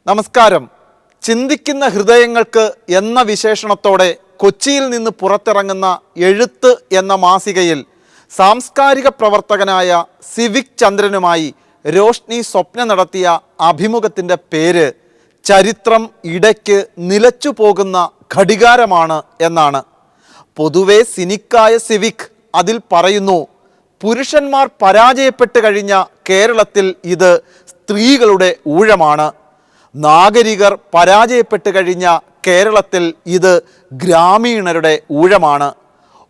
നമസ്കാരം. ചിന്തിക്കുന്ന ഹൃദയങ്ങൾക്ക് എന്ന വിശേഷണത്തോടെ കൊച്ചിയിൽ നിന്ന് പുറത്തിറങ്ങുന്ന എഴുത്ത് എന്ന മാസികയിൽ സാംസ്കാരിക പ്രവർത്തകനായ സിവിക് ചന്ദ്രനുമായി രോഷ്നി സ്വപ്ന നടത്തിയ അഭിമുഖത്തിൻ്റെ പേര് ചരിത്രം ഇടയ്ക്ക് നിലച്ചു പോകുന്ന ഘടികാരമാണ് എന്നാണ്. പൊതുവെ സിനിക്കായ സിവിക് അതിൽ പറയുന്നു, പുരുഷന്മാർ പരാജയപ്പെട്ട് കഴിഞ്ഞ കേരളത്തിൽ ഇത് സ്ത്രീകളുടെ ഊഴമാണ്. നാഗരികർ പരാജയപ്പെട്ട് കഴിഞ്ഞ കേരളത്തിൽ ഇത് ഗ്രാമീണരുടെ ഊഴമാണ്.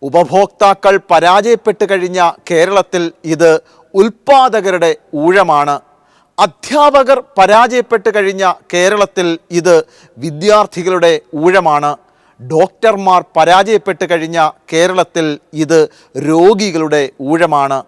ഉപഭോക്താക്കൾ പരാജയപ്പെട്ട് കഴിഞ്ഞ കേരളത്തിൽ ഇത് ഉൽപ്പാദകരുടെ ഊഴമാണ്. അധ്യാപകർ പരാജയപ്പെട്ട് കഴിഞ്ഞ കേരളത്തിൽ ഇത് വിദ്യാർത്ഥികളുടെ ഊഴമാണ്. ഡോക്ടർമാർ പരാജയപ്പെട്ട് കഴിഞ്ഞ കേരളത്തിൽ ഇത് രോഗികളുടെ ഊഴമാണ്.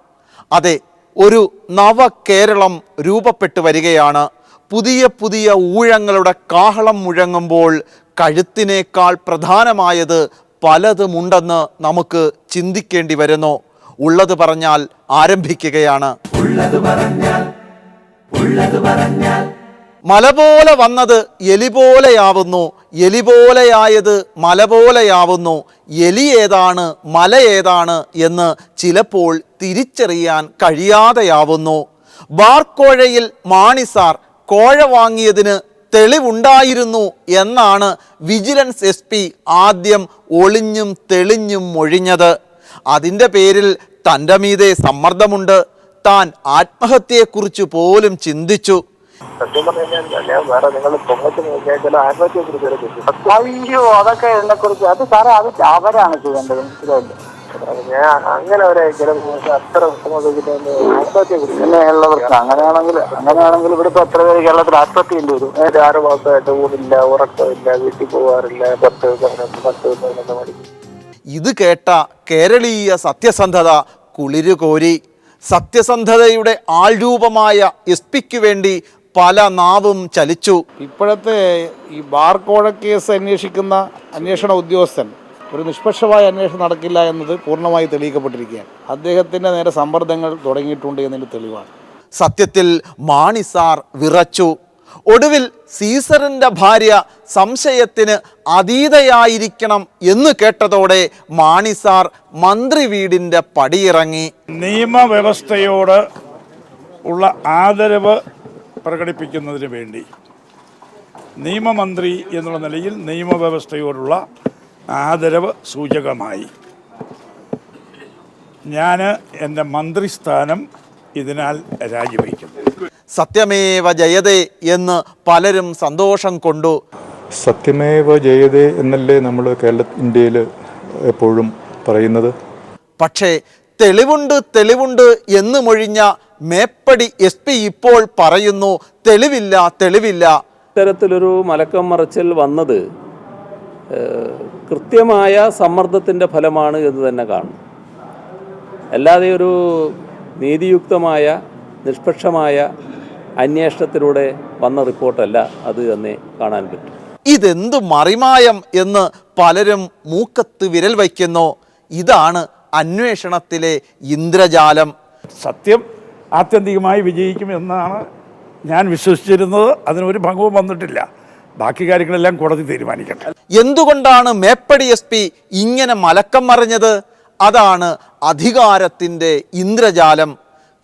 അതെ, ഒരു നവകേരളം രൂപപ്പെട്ടു വരികയാണ്. പുതിയ പുതിയ ഊഴങ്ങളുടെ കാഹളം മുഴങ്ങുമ്പോൾ കഴുത്തിനേക്കാൾ പ്രധാനമായത് പലതുമുണ്ടെന്ന് നമുക്ക് ചിന്തിക്കേണ്ടി വരുന്നു. ഉള്ളത് പറഞ്ഞാൽ ആരംഭിക്കുകയാണ്. മല പോലെ വന്നത് എലി പോലെയാവുന്നു, എലി പോലെയായത് മല പോലെയാവുന്നു. എലി ഏതാണ് മല ഏതാണ് എന്ന് ചിലപ്പോൾ തിരിച്ചറിയാൻ കഴിയാതെയാവുന്നു. ബാർക്കോഴയിൽ മാണിസാർ കോഴ വാങ്ങിയതിന് തെളിവുണ്ടായിരുന്നു എന്നാണ് വിജിലൻസ് SP ആദ്യം ഒളിഞ്ഞും തെളിഞ്ഞും മൊഴിഞ്ഞത്. അതിൻ്റെ പേരിൽ തൻ്റെ മീതെ സമ്മർദ്ദമുണ്ട്. താൻ ആത്മഹത്യയെക്കുറിച്ച് പോലും ചിന്തിച്ചു. സത്യം പറഞ്ഞാൽ വേറെ നിങ്ങൾ അയ്യോ അതൊക്കെ എന്നെ കുറിച്ച് അത് സാറേ അത് അവരാണ് ചെയ്യേണ്ടത്. മനസ്സിലായില്ല, ഞാൻ അങ്ങനെ അത്ര ആത്മഹത്യ കുറിച്ചുള്ള പ്രശ്നം. അങ്ങനെയാണെങ്കിൽ ഇവിടുത്തെ എത്ര പേര് കേരളത്തിൽ ആത്മഹത്യ ചെയ്യേണ്ടി വരും. 6 മാസമായിട്ട് ഊണില്ല, ഉറക്കമില്ല, വീട്ടിൽ പോകാറില്ല, 10 മണി. ഇത് കേട്ട കേരളീയ സത്യസന്ധത കുളിരുകോരി. സത്യസന്ധതയുടെ ആൾരൂപമായ SP-ക്ക് വേണ്ടി പല നാവും ചലിച്ചു. ഇപ്പോഴത്തെ ഈ ബാർക്കോഴ കേസ് അന്വേഷിക്കുന്ന അന്വേഷണ ഉദ്യോഗസ്ഥൻ ഒരു നിഷ്പക്ഷമായ അന്വേഷണം നടക്കില്ല എന്നത് പൂർണ്ണമായി തെളിയിക്കപ്പെട്ടിരിക്കുകയാണ്. അദ്ദേഹത്തിൻ്റെ നേരെ സമ്മർദ്ദങ്ങൾ തുടങ്ങിയിട്ടുണ്ട് എന്നതിൻ്റെ തെളിവാണ്. സത്യത്തിൽ മാണിസാർ വിറച്ചു. ഒടുവിൽ സീസറിൻ്റെ ഭാര്യ സംശയത്തിന് അതീതയായിരിക്കണം എന്ന് കേട്ടതോടെ മാണിസാർ മന്ത്രി വീടിൻ്റെ പടിയിറങ്ങി. നിയമവ്യവസ്ഥയോട് ഉള്ള ആദരവ് പ്രകടിപ്പിക്കുന്നതിന് വേണ്ടി നിയമമന്ത്രി എന്നുള്ള നിലയിൽ നിയമവ്യവസ്ഥയോടുള്ള ആദരവ് സൂചകമായി ഞാൻ എൻ്റെ മന്ത്രിസ്ഥാനം ഇതിനാൽ രാജിവെക്കും. സത്യമേവ ജയതേ എന്ന് പലരും സന്തോഷം കൊണ്ടു. സത്യമേവ ജയതേ എന്നല്ലേ നമ്മൾ ഇന്ത്യയിൽ എപ്പോഴും പറയുന്നത്. പക്ഷേ തെളിവുണ്ട് എന്ന് മൊഴിഞ്ഞ മേപ്പടി SP ഇപ്പോൾ പറയുന്നു, തെളിവില്ല. ഇത്തരത്തിലൊരു മലക്കം മറച്ചിൽ വന്നത് കൃത്യമായ സമ്മർദ്ദത്തിൻ്റെ ഫലമാണ് എന്ന് തന്നെ കാണും. അല്ലാതെ ഒരു നീതിയുക്തമായ നിഷ്പക്ഷമായ അന്വേഷണത്തിലൂടെ വന്ന റിപ്പോർട്ടല്ല അത് തന്നെ കാണാൻ പറ്റും. ഇതെന്ത് മറിമായം എന്ന് പലരും മൂക്കത്ത് വിരൽ വയ്ക്കുന്നു. ഇതാണ് അന്വേഷണത്തിലെ ഇന്ദ്രജാലം. സത്യം ആത്യന്തികമായി വിജയിക്കും എന്നാണ് ഞാൻ വിശ്വസിച്ചിരുന്നത്. അതിനൊരു ഭംഗവും വന്നിട്ടില്ല. ബാക്കി കാര്യങ്ങളെല്ലാം കോടതി തീരുമാനിക്കട്ടെ. എന്തുകൊണ്ടാണ് മേപ്പടി SP ഇങ്ങനെ മലക്കം മറിഞ്ഞത്? അതാണ് അധികാരത്തിൻ്റെ ഇന്ദ്രജാലം.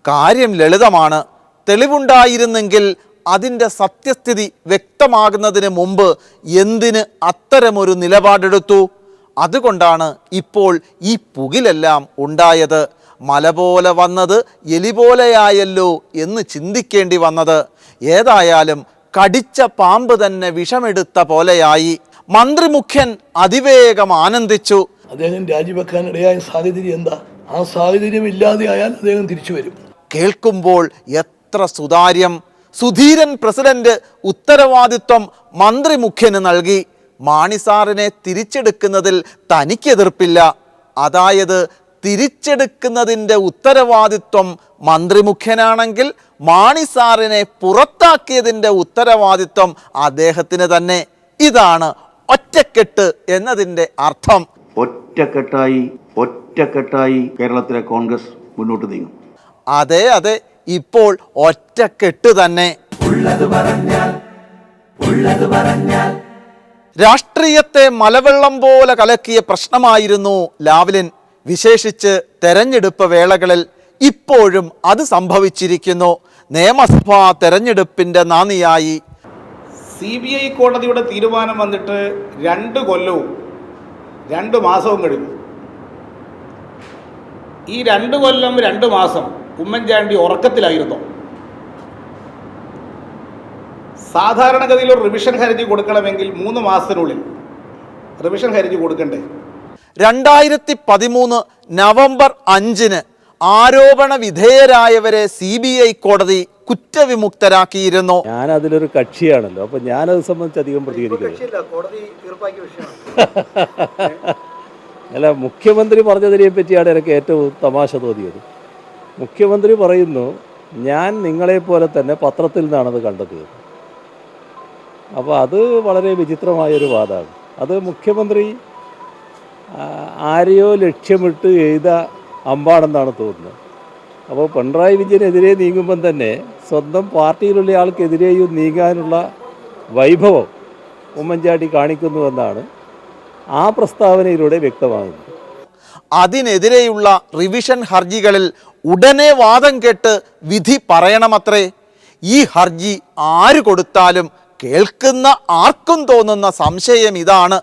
കാര്യം ലളിതമാണ്. തെളിവുണ്ടായിരുന്നെങ്കിൽ അതിൻ്റെ സത്യസ്ഥിതി വ്യക്തമാകുന്നതിന് മുമ്പ് എന്തിന് അത്തരമൊരു നിലപാടെടുത്തു? അതുകൊണ്ടാണ് ഇപ്പോൾ ഈ പുകിലെല്ലാം ഉണ്ടായത്. മല പോലെ വന്നത് എലി പോലെയായല്ലോ എന്ന് ചിന്തിക്കേണ്ടി വന്നത്. ഏതായാലും കടിച്ച പാമ്പ് തന്നെ വിഷമെടുത്ത പോലെയായി. മന്ത്രിമുഖ്യൻ അതിവേഗം ആനന്ദിച്ചു. അദ്ദേഹം രാജിവെക്കാനിടയായ സാഹചര്യം എന്താ? ആ സാഹചര്യം ഇല്ലാതെ ആയാൽ അദ്ദേഹം തിരിച്ചു വരും. കേൾക്കുമ്പോൾ എത്ര സുതാര്യം. സുധീരൻ പ്രസിഡന്റ് ഉത്തരവാദിത്വം മന്ത്രിമുഖ്യന് നൽകി. മാണിസാറിനെ തിരിച്ചെടുക്കുന്നതിൽ തനിക്കെതിർപ്പില്ല. അതായത് തിരിച്ചെടുക്കുന്നതിൻ്റെ ഉത്തരവാദിത്വം മന്ത്രിമുഖ്യനാണെങ്കിൽ മാണിസാറിനെ പുറത്താക്കിയതിൻ്റെ ഉത്തരവാദിത്വം അദ്ദേഹത്തിന് തന്നെ. ഇതാണ് ഒറ്റക്കെട്ട് എന്നതിൻ്റെ അർത്ഥം. ഒറ്റക്കെട്ടായി കേരളത്തിലെ കോൺഗ്രസ് മുന്നോട്ട് നീങ്ങും. അതെ അതെ, ഇപ്പോൾ ഒറ്റക്കെട്ട് തന്നെ. രാഷ്ട്രീയത്തെ മലവെള്ളം പോലെ കലക്കിയ പ്രശ്നമായിരുന്നു ലാവ്ലിൻ. വിശേഷിച്ച് തെരഞ്ഞെടുപ്പ് വേളകളിൽ ഇപ്പോഴും അത് സംഭവിച്ചിരിക്കുന്നു. നിയമസഭാ തെരഞ്ഞെടുപ്പിൻ്റെ നാന്ദിയായി CBI കോടതിയുടെ തീരുമാനം വന്നിട്ട് 2 കൊല്ലവും 2 മാസവും കഴിഞ്ഞു. ഈ 2 കൊല്ലം 2 മാസം ഉമ്മൻചാണ്ടി ഉറക്കത്തിലായിരുന്നു. സാധാരണഗതിയിൽ ഒരു റിവിഷൻ ഹർജി കൊടുക്കണമെങ്കിൽ 3 മാസത്തിനുള്ളിൽ റിവിഷൻ ഹർജി കൊടുക്കണ്ടേ? 2013 നവംബർ 5-ന് ആരോപണ വിധേയരായവരെ CBI കോടതി കുറ്റവിമുക്തരാക്കിയിരുന്നു. ഞാൻ അതിലൊരു കക്ഷിയാണല്ലോ, അപ്പോൾ ഞാനത് സംബന്ധിച്ച് അധികം പ്രതികരിക്കുന്നത്. അല്ല, മുഖ്യമന്ത്രി പറഞ്ഞതിനെ പറ്റിയാണ് എനിക്ക് ഏറ്റവും തമാശ തോന്നിയത്. മുഖ്യമന്ത്രി പറയുന്നു, ഞാൻ നിങ്ങളെപ്പോലെ തന്നെ പത്രത്തിൽ നിന്നാണത് കണ്ടെത്തിയത്. അപ്പോൾ അത് വളരെ വിചിത്രമായൊരു വാദമാണ്. അത് മുഖ്യമന്ത്രി ആരെയോ ലക്ഷ്യമിട്ട് എഴുത അമ്പാണെന്നാണ് തോന്നുന്നത്. അപ്പോൾ പിണറായി വിജയനെതിരെ നീങ്ങുമ്പം തന്നെ സ്വന്തം പാർട്ടിയിലുള്ള ആൾക്കെതിരെയും നീങ്ങാനുള്ള വൈഭവം ഉമ്മൻചാണ്ടി കാണിക്കുന്നുവെന്നാണ് ആ പ്രസ്താവനയിലൂടെ വ്യക്തമാകുന്നത്. അതിനെതിരെയുള്ള റിവിഷൻ ഹർജികളിൽ ഉടനെ വാദം കേട്ട് വിധി പറയണമത്രേ. ഈ ഹർജി ആര് കൊടുത്താലും കേൾക്കുന്ന ആർക്കും തോന്നുന്ന സംശയം ഇതാണ്: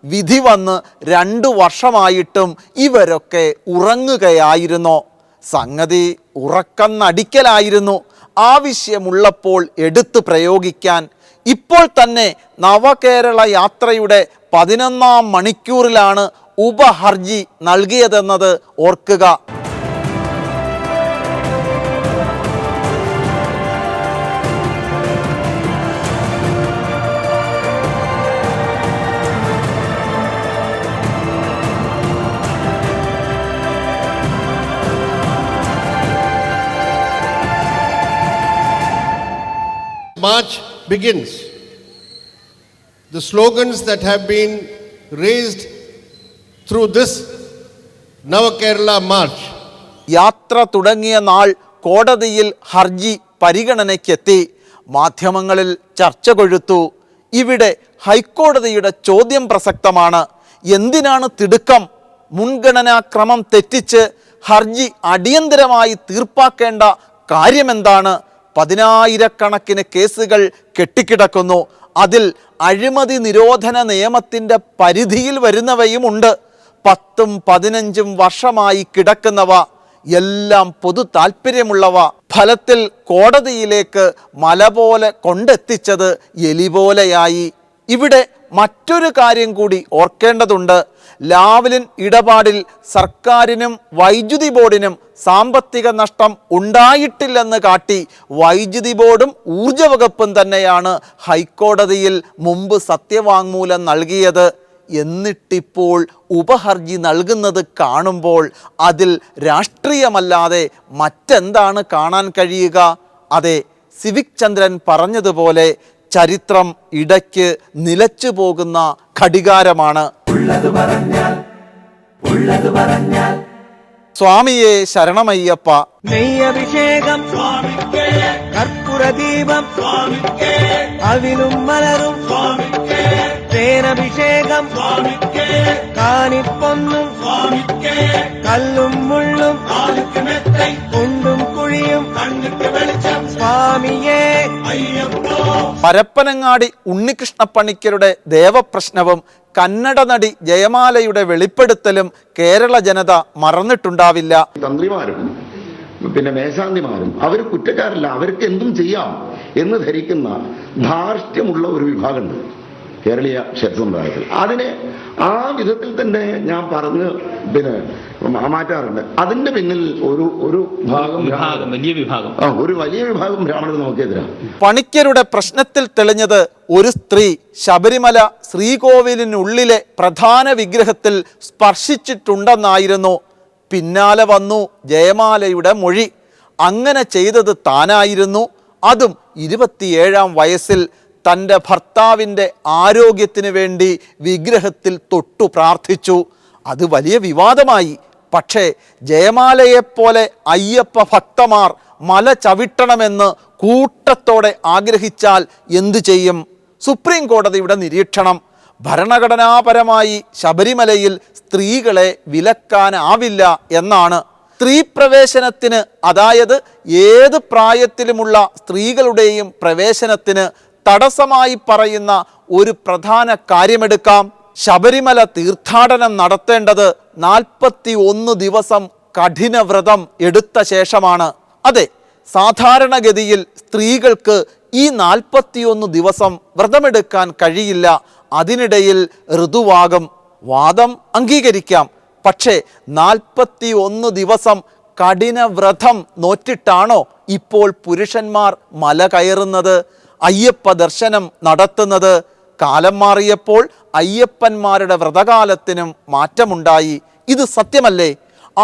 വിധി വന്ന് 2 വർഷമായിട്ടും ഇവരൊക്കെ ഉറങ്ങുകയായിരുന്നോ? സംഗതി ഉറക്കം നടിക്കലായിരുന്നു. ആവശ്യമുള്ളപ്പോൾ എടുത്തു പ്രയോഗിക്കാൻ. ഇപ്പോൾ തന്നെ നവകേരള യാത്രയുടെ 11-ാം മണിക്കൂറിലാണ് ഉപഹർജി നൽകിയതെന്നത് ഓർക്കുക. March begins. The slogans that have been raised through this Navakerala March. യാത്ര തുടങ്ങിയ നാൾ കോടതിയിൽ ഹർജി പരിഗണനയ്ക്കെത്തി. മാധ്യമങ്ങളിൽ ചർച്ച കൊഴുത്തു. ഇവിടെ ഹൈക്കോടതിയുടെ ചോദ്യം പ്രസക്തമാണ്. എന്തിനാണ് തിടുക്കം? മുൻഗണനാക്രമം തെറ്റിച്ച് ഹർജി അടിയന്തരമായി തീർപ്പാക്കേണ്ട കാര്യമെന്താണ്? 10,000-കണക്കിന് കേസുകൾ കെട്ടിക്കിടക്കുന്നു. അതിൽ അഴിമതി നിരോധന നിയമത്തിൻ്റെ പരിധിയിൽ വരുന്നവയുമുണ്ട്. 10-15 വർഷമായി കിടക്കുന്നവ. എല്ലാം പൊതു താല്പര്യമുള്ളവ. ഫലത്തിൽ കോടതിയിലേക്ക് മല പോലെ കൊണ്ടെത്തിച്ചത് എലി പോലെയായി. ഇവിടെ മറ്റൊരു കാര്യം കൂടി ഓർക്കേണ്ടതുണ്ട്. ലാവ്ലിൻ ഇടപാടിൽ സർക്കാരിനും വൈദ്യുതി ബോർഡിനും സാമ്പത്തിക നഷ്ടം ഉണ്ടായിട്ടില്ലെന്ന് കാട്ടി വൈദ്യുതി ബോർഡും ഊർജ വകുപ്പും തന്നെയാണ് ഹൈക്കോടതിയിൽ മുമ്പ് സത്യവാങ്മൂലം നൽകിയത്. എന്നിട്ടിപ്പോൾ ഉപഹർജി നൽകുന്നത് കാണുമ്പോൾ അതിൽ രാഷ്ട്രീയമല്ലാതെ മറ്റെന്താണ് കാണാൻ കഴിയുക? അതെ, സിവിക് ചന്ദ്രൻ പറഞ്ഞതുപോലെ ചരിത്രം ഇടയ്ക്ക് നിലച്ചു പോകുന്ന ഘടികാരമാണ്. സ്വാമിയെ ശരണമയ്യപ്പ. നെയ്യഭിഷേകം കർപ്പൂരദീപം അവിലും മലരും തേനഭിഷേകം കാണിപ്പൊന്നും കല്ലും മുള്ളും കുണ്ടും കുഴിയും സ്വാമിയേ. പരപ്പനങ്ങാടി ഉണ്ണികൃഷ്ണപ്പണിക്കരുടെ ദേവപ്രശ്നവും കന്നഡ നടി ജയമാലയുടെ വെളിപ്പെടുത്തലും കേരള ജനത മറന്നിട്ടുണ്ടാവില്ല. തന്ത്രിമാരും പിന്നെ മേശാന്തിമാരും അവർ കുറ്റക്കാരല്ല, അവർക്ക് എന്തും ചെയ്യാം എന്ന് ധരിക്കുന്ന ധാർഷ്ട്യമുള്ള ഒരു വിഭാഗമുണ്ട് കേരളീയ ക്ഷേത്ര സമുദായത്തിൽ. അതിനെ ആ വിധത്തിൽ തന്നെ ഞാൻ പറഞ്ഞ് പിന്നെ മാറ്റാറുണ്ട്. അതിന്റെ പിന്നിൽ ഒരു വലിയ വിഭാഗം ബ്രാഹ്മണർ നമുക്കെതിരാണ്. പണിക്കരുടെ പ്രശ്നത്തിൽ തെളിഞ്ഞത് ഒരു സ്ത്രീ ശബരിമല ശ്രീകോവിലിനുള്ളിലെ പ്രധാന വിഗ്രഹത്തിൽ സ്പർശിച്ചിട്ടുണ്ടെന്നായിരുന്നു. പിന്നാലെ വന്നു ജയമാലയുടെ മൊഴി. അങ്ങനെ ചെയ്തത് താനായിരുന്നു. അതും 27-ാം വയസ്സിൽ തൻ്റെ ഭർത്താവിൻ്റെ ആരോഗ്യത്തിന് വേണ്ടി വിഗ്രഹത്തിൽ തൊട്ടു പ്രാർത്ഥിച്ചു. അത് വലിയ വിവാദമായി. പക്ഷേ ജയമാലയെപ്പോലെ അയ്യപ്പ ഭക്തമാർ മല ചവിട്ടണമെന്ന് കൂട്ടത്തോടെ ആഗ്രഹിച്ചാൽ എന്തു ചെയ്യും? സുപ്രീം കോടതിയുടെ നിരീക്ഷണം ഭരണഘടനാപരമായി ശബരിമലയിൽ സ്ത്രീകളെ വിലക്കാനാവില്ല എന്നാണ്. സ്ത്രീ പ്രവേശനത്തിന്, അതായത് ഏത് പ്രായത്തിലുമുള്ള സ്ത്രീകളുടെയും പ്രവേശനത്തിന് തടസ്സമായി പറയുന്ന ഒരു പ്രധാന കാര്യമെടുക്കാം. ശബരിമല തീർത്ഥാടനം നടത്തേണ്ടത് 41 ദിവസം കഠിന വ്രതം എടുത്ത ശേഷമാണ്. അതെ, സാധാരണഗതിയിൽ സ്ത്രീകൾക്ക് ഈ 41 ദിവസം വ്രതമെടുക്കാൻ കഴിയില്ല. അതിനിടയിൽ ഋതുവാകും. വാദം അംഗീകരിക്കാം. പക്ഷേ 41 ദിവസം കഠിന വ്രതം നോറ്റിട്ടാണോ ഇപ്പോൾ പുരുഷന്മാർ മല കയറുന്നത്, അയ്യപ്പ ദർശനം നടത്തുന്നത്? കാലം മാറിയപ്പോൾ അയ്യപ്പന്മാരുടെ വ്രതകാലത്തിനും മാറ്റമുണ്ടായി. ഇത് സത്യമല്ലേ?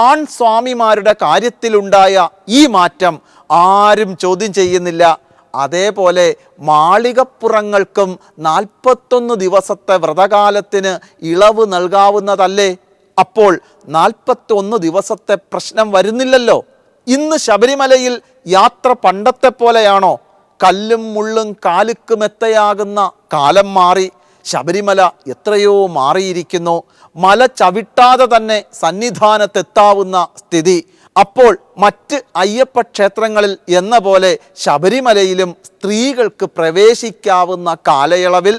ആൺ സ്വാമിമാരുടെ കാര്യത്തിലുണ്ടായ ഈ മാറ്റം ആരും ചോദ്യം ചെയ്യുന്നില്ല. അതേപോലെ മാളികപ്പുറങ്ങൾക്കും 41 ദിവസത്തെ വ്രതകാലത്തിന് ഇളവ് നൽകാവുന്നതല്ലേ? അപ്പോൾ 41 ദിവസത്തെ പ്രശ്നം വരുന്നില്ലല്ലോ. ഇന്ന് ശബരിമലയിൽ യാത്ര പണ്ടത്തെ പോലെയാണോ? കല്ലും മുള്ളും കാലുക്കുമെത്തയാകുന്ന കാലം മാറി. ശബരിമല എത്രയോ മാറിയിരിക്കുന്നു. മല ചവിട്ടാതെ തന്നെ സന്നിധാനത്തെത്താവുന്ന സ്ഥിതി. അപ്പോൾ മറ്റ് അയ്യപ്പ ക്ഷേത്രങ്ങളിൽ എന്ന പോലെ ശബരിമലയിലും സ്ത്രീകൾക്ക് പ്രവേശിക്കാവുന്ന കാലയളവിൽ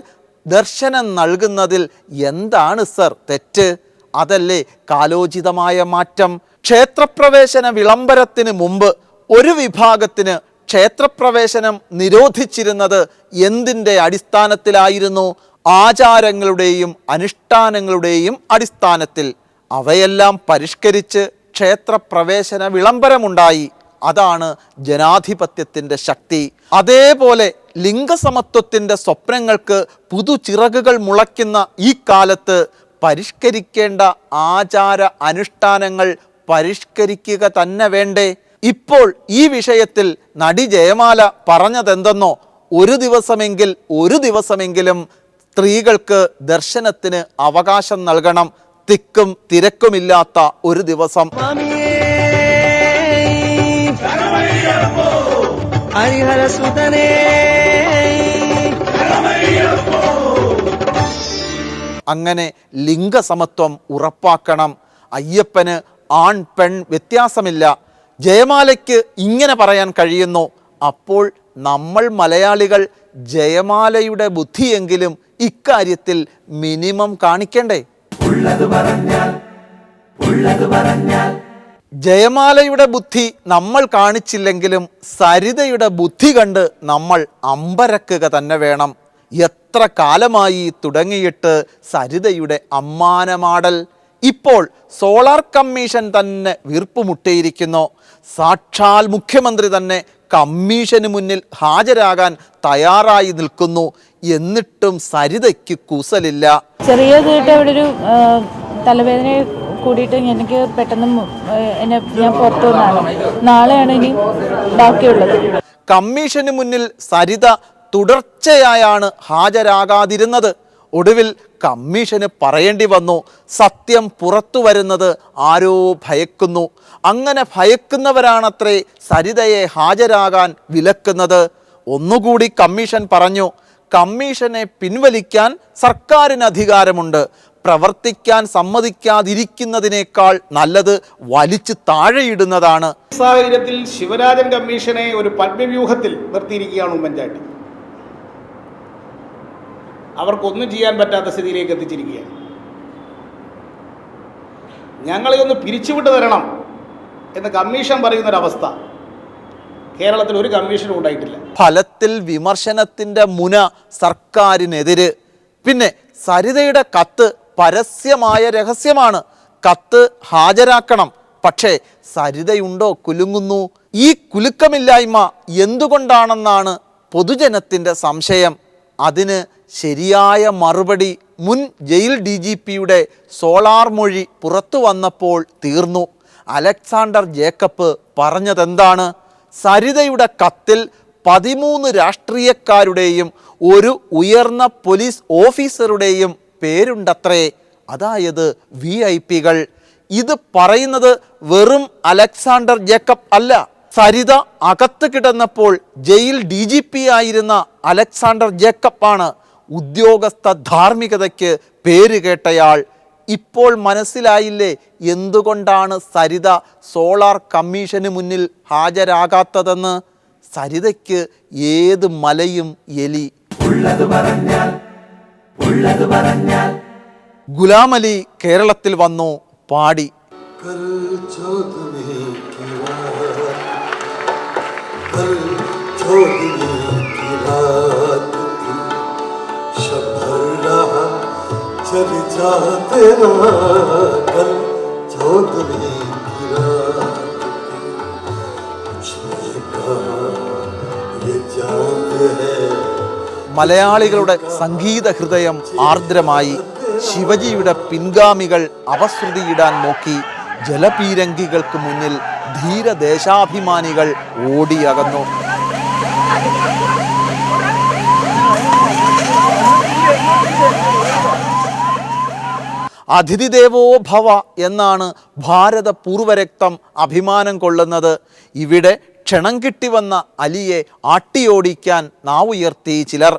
ദർശനം നൽകുന്നതിൽ എന്താണ് സർ തെറ്റ്? അതല്ലേ കാലോചിതമായ മാറ്റം? ക്ഷേത്രപ്രവേശന വിളംബരത്തിന് മുമ്പ് ഒരു വിഭാഗത്തിന് ക്ഷേത്രപ്രവേശനം നിരോധിച്ചിരുന്നത് എന്തിൻ്റെ അടിസ്ഥാനത്തിലായിരുന്നു? ആചാരങ്ങളുടെയും അനുഷ്ഠാനങ്ങളുടെയും അടിസ്ഥാനത്തിൽ. അവയെല്ലാം പരിഷ്കരിച്ച് ക്ഷേത്രപ്രവേശന വിളംബരമുണ്ടായി. അതാണ് ജനാധിപത്യത്തിൻ്റെ ശക്തി. അതേപോലെ ലിംഗസമത്വത്തിൻ്റെ സ്വപ്നങ്ങൾക്ക് പുതുചിറകുകൾ മുളയ്ക്കുന്ന ഈ കാലത്ത് പരിഷ്കരിക്കേണ്ട ആചാര അനുഷ്ഠാനങ്ങൾ പരിഷ്കരിക്കുക തന്നെ വേണ്ടേ? ഇപ്പോൾ ഈ വിഷയത്തിൽ നടി ജയമാല പറഞ്ഞതെന്തെന്നോ? ഒരു ദിവസമെങ്കിലും സ്ത്രീകൾക്ക് ദർശനത്തിന് അവകാശം നൽകണം. തിക്കും തിരക്കുമില്ലാത്ത ഒരു ദിവസം. അങ്ങനെ ലിംഗസമത്വം ഉറപ്പാക്കണം. അയ്യപ്പന് ആൺ പെൺ വ്യത്യാസമില്ല. ജയമാലയ്ക്ക് ഇങ്ങനെ പറയാൻ കഴിയുന്നു. അപ്പോൾ നമ്മൾ മലയാളികൾ ജയമാലയുടെ ബുദ്ധിയെങ്കിലും ഇക്കാര്യത്തിൽ മിനിമം കാണിക്കണ്ടേ? ജയമാലയുടെ ബുദ്ധി നമ്മൾ കാണിച്ചില്ലെങ്കിലും സരിതയുടെ ബുദ്ധി കണ്ട് നമ്മൾ അമ്പരക്കുക തന്നെ വേണം. എത്ര കാലമായി തുടങ്ങിയിട്ട് സരിതയുടെ അമ്മാനമാടൽ. ഇപ്പോൾ സോളാർ കമ്മീഷൻ തന്നെ വീർപ്പുമുട്ടിയിരിക്കുന്നു. സാക്ഷാൽ മുഖ്യമന്ത്രി തന്നെ കമ്മീഷന് മുന്നിൽ ഹാജരാകാൻ തയ്യാറായി നിൽക്കുന്നു. എന്നിട്ടും സരിതയ്ക്ക് കൂസലില്ല. ചെറിയതായിട്ട് അവിടെ ഒരു തലവേദന കൂടിയിട്ട് എനിക്ക് പെട്ടെന്ന് ഞാൻ പുറത്തു വന്നാണ്. നാളെയാണ് ഇനി ബാക്കിയുള്ളത്. കമ്മീഷന് മുന്നിൽ സരിത തുടർച്ചയായാണ് ഹാജരാകാതിരുന്നത്. ഒടുവിൽ കമ്മീഷന് പറയേണ്ടി വന്നു, സത്യം പുറത്തു വരുന്നത് ആരോ ഭയക്കുന്നു. അങ്ങനെ ഭയക്കുന്നവരാണത്രേ സരിതയെ ഹാജരാകാൻ വിലക്കുന്നത്. ഒന്നുകൂടി കമ്മീഷൻ പറഞ്ഞു, കമ്മീഷനെ പിൻവലിക്കാൻ സർക്കാരിന് അധികാരമുണ്ട്. പ്രവർത്തിക്കാൻ സമ്മതിക്കാതിരിക്കുന്നതിനേക്കാൾ നല്ലത് വലിച്ചു താഴെയിടുന്നതാണ്. സാഹചര്യത്തിൽ ശിവരാജൻ കമ്മീഷനെ ഒരു പത്മവ്യൂഹത്തിൽ നിർത്തിയിരിക്കുകയാണ് ഉമ്മൻചാണ്ടി. അവർക്കൊന്നും ചെയ്യാൻ പറ്റാത്ത സ്ഥിതിയിലേക്ക് എത്തിച്ചിരിക്കുകയാണ്. ഞങ്ങളെ ഒന്ന് പിരിച്ചുവിട്ട് തരണം എന്ന് കമ്മീഷൻ പറയുന്നൊരവസ്ഥ കേരളത്തിൽ ഒരു കമ്മീഷനും ഉണ്ടായിട്ടില്ല. ഫലത്തിൽ വിമർശനത്തിൻ്റെ മുന സർക്കാരിനെതിര്. പിന്നെ സരിതയുടെ കത്ത് പരസ്യമായ രഹസ്യമാണ്. കത്ത് ഹാജരാക്കണം. പക്ഷേ സരിതയുണ്ടോ കുലുങ്ങുന്നു? ഈ കുലുക്കമില്ലായ്മ എന്തുകൊണ്ടാണെന്നാണ് പൊതുജനത്തിൻ്റെ സംശയം. അതിന് ശരിയായ മറുപടി മുൻ ജയിൽ DGPയുടെ സോളാർ മൊഴി പുറത്തു വന്നപ്പോൾ തീർന്നു. Alexander Jacob പറഞ്ഞതെന്താണ്? സരിതയുടെ കത്തിൽ 13 രാഷ്ട്രീയക്കാരുടെയും ഒരു ഉയർന്ന പോലീസ് ഓഫീസറുടെയും പേരുണ്ടത്രേ. അതായത് VIP കൾ. ഇത് പറയുന്നത് വെറും അലക്സാണ്ടർ ജേക്കബ് അല്ല. സരിത അകത്ത് കിടന്നപ്പോൾ ജയിൽ DGP ആയിരുന്ന അലക്സാണ്ടർ ജേക്കബാണ് ഉദ്യോഗസ്ഥ ധാർമ്മികതയ്ക്ക് പേരുകേട്ടയാൾ. ഇപ്പോൾ മനസ്സിലായില്ലേ എന്തുകൊണ്ടാണ് സരിത സോളാർ കമ്മീഷന് മുന്നിൽ ഹാജരാകാത്തതെന്ന്? സരിതയ്ക്ക് ഏത് മലയും എലി. ഗുലാം അലി കേരളത്തിൽ വന്നു, പാടി. മലയാളികളുടെ സംഗീത ഹൃദയം ആർദ്രമായി. ശിവജിയുടെ പിൻഗാമികൾ അവശ്രുതിയിടാൻ നോക്കി. ജലപീരങ്കികൾക്ക് മുന്നിൽ ധീരദേശാഭിമാനികൾ ഓടിയകന്നു. അതിഥി ദേവോ ഭവ എന്നാണ് ഭാരത പൂർവരക്തം അഭിമാനം കൊള്ളുന്നത്. ഇവിടെ ക്ഷണം കിട്ടി വന്ന അലിയെ ആട്ടിയോടിക്കാൻ നാവുയർത്തി ചിലർ.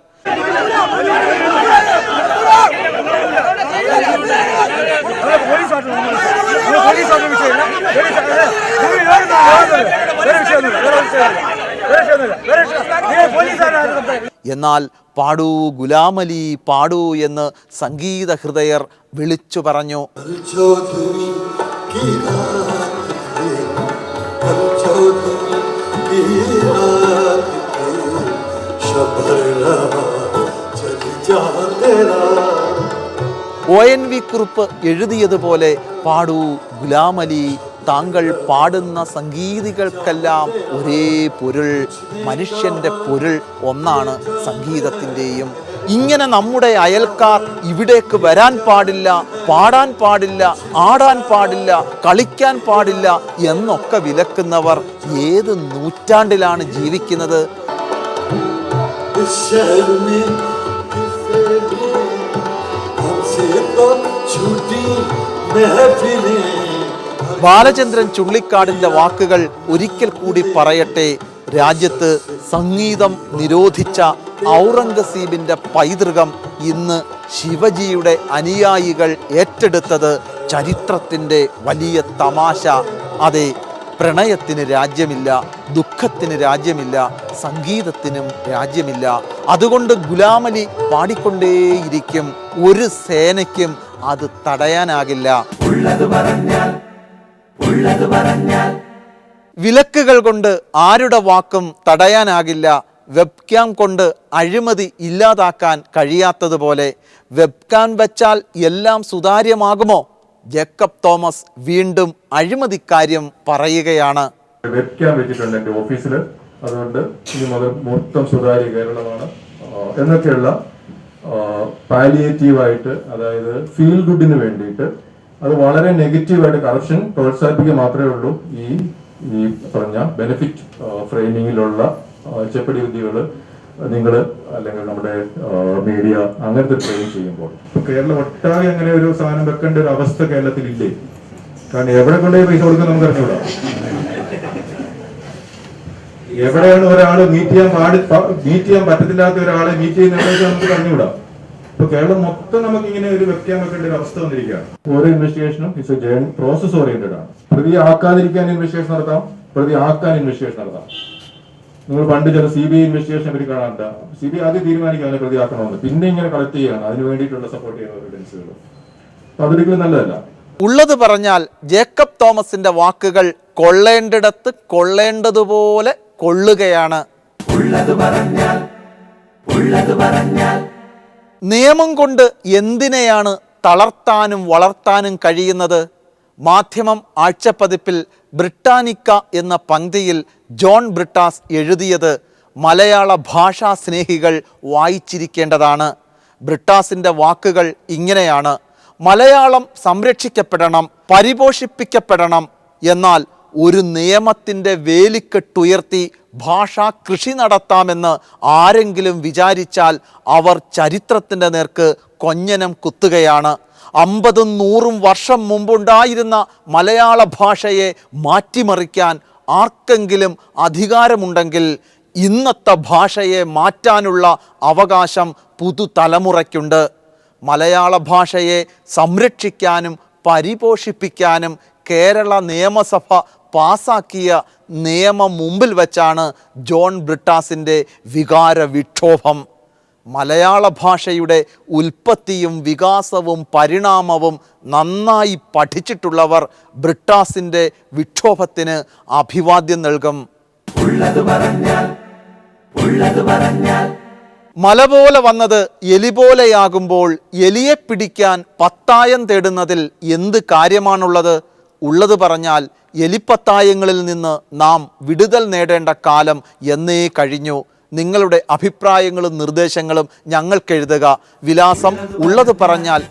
എന്നാൽ പാടൂ ഗുലാം അലി പാടൂ എന്ന് സംഗീത ഹൃദയർ വിളിച്ചു പറഞ്ഞു. ONV കുറുപ്പ് എഴുതിയതുപോലെ പാടൂ ഗുലാം അലി, താങ്കൾ പാടുന്ന സംഗീതികൾക്കെല്ലാം ഒരേ പൊരുൾ, മനുഷ്യൻ്റെ പൊരുൾ ഒന്നാണ് സംഗീതത്തിൻ്റെയും. ഇങ്ങനെ നമ്മുടെ അയൽക്കാർ ഇവിടേക്ക് വരാൻ പാടില്ല, പാടാൻ പാടില്ല, ആടാൻ പാടില്ല, കളിക്കാൻ പാടില്ല എന്നൊക്കെ വിലക്കുന്നവർ ഏത് നൂറ്റാണ്ടിലാണ് ജീവിക്കുന്നത്? ബാലചന്ദ്രൻ ചുള്ളിക്കാടിൻ്റെ വാക്കുകൾ ഒരിക്കൽ കൂടി പറയട്ടെ. രാജ്യത്ത് സംഗീതം നിരോധിച്ച ഔറംഗസീബിൻ്റെ പൈതൃകം ഇന്ന് ശിവജിയുടെ അനുയായികൾ ഏറ്റെടുത്തത് ചരിത്രത്തിൻ്റെ വലിയ തമാശ. അതെ, പ്രണയത്തിന് രാജ്യമില്ല, ദുഃഖത്തിന് രാജ്യമില്ല, സംഗീതത്തിനും രാജ്യമില്ല. അതുകൊണ്ട് ഗുലാം അലി പാടിക്കൊണ്ടേയിരിക്കും. ഒരു സേനയ്ക്കും അത് തടയാനാകില്ല. വിലക്കുകൾ കൊണ്ട് ആരുടെ വാക്കും തടയാനാകില്ല. വെബ്കാം കൊണ്ട് അഴിമതി ഇല്ലാതാക്കാൻ കഴിയാത്തതുപോലെ വെബ്കാം വെച്ചാൽ എല്ലാം സുതാര്യമാകുമോ? ജേക്കബ് തോമസ് വീണ്ടും അഴിമതിക്കാര്യം പറയുകയാണ്. വെബ്കാം വെച്ചിട്ടുണ്ട് എൻ്റെ ഓഫീസിൽ, അതുകൊണ്ട് ഇനി മുതൽ മൊത്തം സുതാര്യ കേരളമാണ് എന്നൊക്കെയുള്ള പാലിയേറ്റീവായിട്ട്, അതായത് ഫീൽ ഗുഡിന് വേണ്ടിയിട്ട്, അത് വളരെ നെഗറ്റീവായിട്ട് കറപ്ഷൻ പ്രോത്സാഹിപ്പിക്കുക മാത്രമേ ഉള്ളൂ. ഈ പറഞ്ഞ ബെനിഫിറ്റ് ഫ്രെയിമിങ്ങിലുള്ള ചെപ്പടി വിദ്യകൾ നിങ്ങൾ അല്ലെങ്കിൽ നമ്മുടെ മീഡിയ അങ്ങനത്തെ ട്രെയിൻ ചെയ്യുമ്പോൾ കേരളം ഒട്ടാകെ അങ്ങനെ ഒരു സാധനം വെക്കേണ്ട ഒരു അവസ്ഥ കേരളത്തിലില്ലേ? കാരണം എവിടെ കൊണ്ടുപോയി പൈസ കൊടുക്കാൻ നമുക്ക് അറിഞ്ഞൂടാ. എവിടെയാണ് ഒരാൾ മീറ്റ് ചെയ്യാൻ പറ്റത്തില്ലാത്ത ഒരാളെ മീറ്റ് ചെയ്യുന്നത് നമുക്ക് അറിഞ്ഞൂടാ. ഇപ്പൊ കേരളം മൊത്തം നമുക്ക് ഇങ്ങനെ ഒരു വെക്കാൻ വെക്കേണ്ട ഒരു അവസ്ഥ വന്നിരിക്കുകയാണ്. ഓരോ ഇൻവെസ്റ്റിഗേഷനും ഇറ്റ്സ് എ പ്രോസസ് ഓറിയന്റഡ് ആണ്. പ്രതി ആക്കാതിരിക്കാൻ ഇൻവെസ്റ്റിഗേഷൻ നടത്താം, പ്രതി ആക്കാൻ ഇൻവെസ്റ്റിഗേഷൻ നടത്താം. നിങ്ങൾ പണ്ട് ചില CBI ഇൻവെസ്റ്റിഗേഷൻ അവർ കാണാറുണ്ട്. CBI ആദ്യം തീരുമാനിക്കാൻ പ്രതി ആക്കണമെന്ന്, പിന്നെ ഇങ്ങനെ കളക്ട് ചെയ്യാണ് അതിന് വേണ്ടിയിട്ടുള്ള സപ്പോർട്ട് ചെയ്യുന്ന എവിഡൻസുകൾ. അപ്പൊ അതൊരിക്കലും നല്ലതല്ല. ഉള്ളത് പറഞ്ഞാൽ ജേക്കബ് തോമസിന്റെ വാക്കുകൾ കൊള്ളേണ്ടിടത്ത് കൊള്ളേണ്ടതുപോലെ കൊള്ളുകയാണ്. നിയമം കൊണ്ട് എന്തിനെയാണ് തളർത്താനും വളർത്താനും കഴിയുന്നത്? മാധ്യമം ആഴ്ചപ്പതിപ്പിൽ ബ്രിട്ടാനിക്ക എന്ന പങ്ക്തിയിൽ ജോൺ ബ്രിട്ടാസ് എഴുതിയത് മലയാള ഭാഷാ സ്നേഹികൾ വായിച്ചിരിക്കേണ്ടതാണ്. ബ്രിട്ടാസിൻ്റെ വാക്കുകൾ ഇങ്ങനെയാണ്: മലയാളം സംരക്ഷിക്കപ്പെടണം, പരിപോഷിപ്പിക്കപ്പെടണം. എന്നാൽ ഒരു നിയമത്തിൻ്റെ വേലിക്കെട്ടുയർത്തി ഭാഷാ കൃഷി നടത്താമെന്ന് ആരെങ്കിലും വിചാരിച്ചാൽ അവർ ചരിത്രത്തിൻ്റെ നേർക്ക് കൊഞ്ഞനം കുത്തുകയാണ്. 50-100 വർഷം മുമ്പുണ്ടായിരുന്ന മലയാള ഭാഷയെ മാറ്റിമറിക്കാൻ ആർക്കെങ്കിലും അധികാരമുണ്ടെങ്കിൽ ഇന്നത്തെ ഭാഷയെ മാറ്റാനുള്ള അവകാശം പുതുതലമുറയ്ക്കുണ്ട്. മലയാള ഭാഷയെ സംരക്ഷിക്കാനും പരിപോഷിപ്പിക്കാനും കേരള നിയമസഭ പാസാക്കിയ നിയമം മുമ്പിൽ വച്ചാണ് ജോൺ ബ്രിട്ടാസിൻ്റെ വികാര വിക്ഷോഭം. മലയാള ഭാഷയുടെ ഉൽപ്പത്തിയും വികാസവും പരിണാമവും നന്നായി പഠിച്ചിട്ടുള്ളവർ ബ്രിട്ടാസിൻ്റെ വിക്ഷോഭത്തിന് അഭിവാദ്യം നൽകും. മല പോലെ വന്നത് എലി പോലെയാകുമ്പോൾ എലിയെ പിടിക്കാൻ പത്തായം തേടുന്നതിൽ എന്ത് കാര്യമാണുള്ളത്? ഉള്ളത് പറഞ്ഞാൽ എലിപ്പത്തായങ്ങളിൽ നിന്ന് നാം വിടുതൽ നേടേണ്ട കാലം എന്നേ കഴിഞ്ഞു. നിങ്ങളുടെ അഭിപ്രായങ്ങളും നിർദ്ദേശങ്ങളും ഞങ്ങൾക്കെഴുതുക. വിലാസം ഉള്ളത് പറഞ്ഞാൽ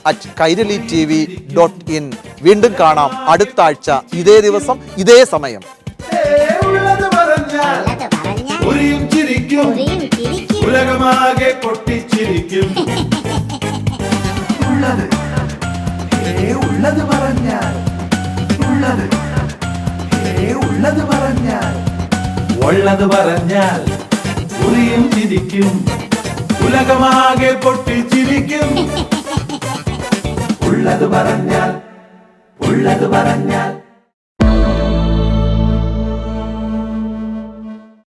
@kaiരളിtv.in. വീണ്ടും കാണാം അടുത്ത ആഴ്ച ഇതേ ദിവസം ഇതേ സമയം. ഉലകമാകെ പൊട്ടിച്ചിരിക്കും. ഉള്ളത് പറഞ്ഞാൽ ഉള്ളത് പറഞ്ഞാൽ ഉള്ളത് പറഞ്ഞാൽ ഉറിയും ചിരിക്കും. ഉലകമാകെ പൊട്ടിച്ചിരിക്കും. ഉള്ളത് പറഞ്ഞാൽ